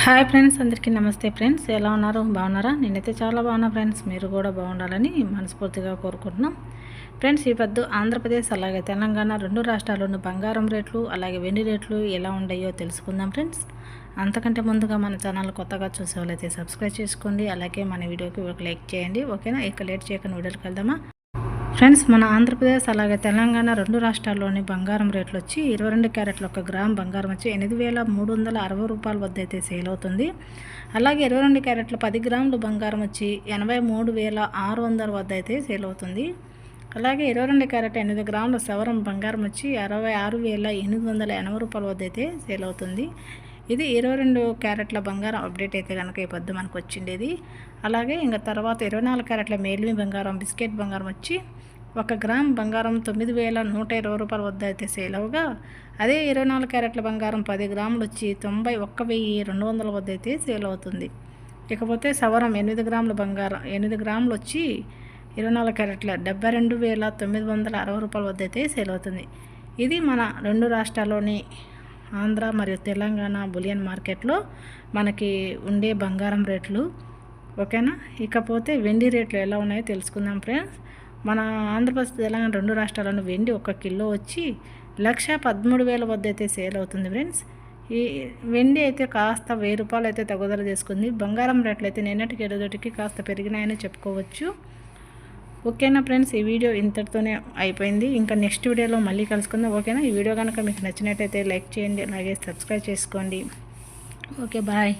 Hi friends, అందరికీ నమస్తే friends. ఎలా ఉన్నారు? బాగున్నారా? నేనైతే చాలా బాగున్నా ఫ్రెండ్స్. మీరు కూడా బాగుండాలని మనస్ఫూర్తిగా కోరుకుంటున్నాం ఫ్రెండ్స్. ఈ పొద్దు ఆంధ్రప్రదేశ్ అలాగే తెలంగాణ రెండు రాష్ట్రాల్లోని బంగారం రేట్లు అలాగే వెండి రేట్లు ఎలా ఉన్నాయో తెలుసుకుందాం ఫ్రెండ్స్. అంతకంటే ముందుగా మన ఛానల్ కొత్తగా చూసే వాళ్ళైతే సబ్స్క్రైబ్ చేసుకోండి. అలాగే మన వీడియోకి ఒక లైక్ చేయండి. ఓకేనా? ఇక లేట్ చేయకుండా వీడియోకి వెళ్దామా ఫ్రెండ్స్. మన ఆంధ్రప్రదేశ్ అలాగే తెలంగాణ రెండు రాష్ట్రాల్లోని బంగారం రేట్లు వచ్చి 22 క్యారెట్ల 1 గ్రామ్ బంగారం వచ్చి 8,360 రూపాయల వద్ద అయితే సేల్ అవుతుంది. అలాగే 22 క్యారెట్ల 10 గ్రాములు బంగారం వచ్చి 83,600 వద్ద అయితే సేల్ అవుతుంది. అలాగే 22 క్యారెట్ 8 గ్రాముల సవరం బంగారం వచ్చి 66,880 రూపాయల వద్ద అయితే సేల్ అవుతుంది. ఇది 22 క్యారెట్ల బంగారం అప్డేట్ అయితే కనుక ఈ పొద్దు మనకు వచ్చిండేది. అలాగే ఇంకా తర్వాత 24 క్యారెట్ల మేలిమి బంగారం బిస్కెట్ బంగారం వచ్చి 1 గ్రామ్ బంగారం 9,120 రూపాయల వద్ద అయితే సేల్ అవగా, అదే 24 క్యారెట్ల బంగారం 10 గ్రాములు వచ్చి 91,200 వద్ద అయితే సేల్ అవుతుంది. ఇకపోతే సవరం 8 గ్రాముల బంగారం 8 గ్రాములు వచ్చి 24 క్యారెట్ల 72,960 రూపాయల వద్ద అయితే సేల్ అవుతుంది. ఇది మన రెండు రాష్ట్రాల్లోని ఆంధ్ర మరియు తెలంగాణ బులియన్ మార్కెట్లో మనకి ఉండే బంగారం రేట్లు. ఓకేనా? ఇకపోతే వెండి రేట్లు ఎలా ఉన్నాయో తెలుసుకుందాం ఫ్రెండ్స్. మన ఆంధ్రప్రదేశ్ తెలంగాణ రెండు రాష్ట్రాలను వెండి 1 కిలో వచ్చి 1,13,000 వద్ద అయితే సేల్ అవుతుంది ఫ్రెండ్స్. ఈ వెండి అయితే కాస్త 1000 రూపాయలు అయితే తగ్గుదల చేసుకుంది. బంగారం రేట్లు అయితే నిన్నటికి రోజుకి కాస్త పెరిగినాయని చెప్పుకోవచ్చు. ఓకేనా ఫ్రెండ్స్, ఈ వీడియో ఇంతటితోనే అయిపోయింది. ఇంకా నెక్స్ట్ వీడియోలో మళ్ళీ కలుసుకుందాం. ఓకేనా? ఈ వీడియో కనుక మీకు నచ్చినట్టయితే లైక్ చేయండి, అలాగే సబ్స్క్రైబ్ చేసుకోండి. Okay, bye.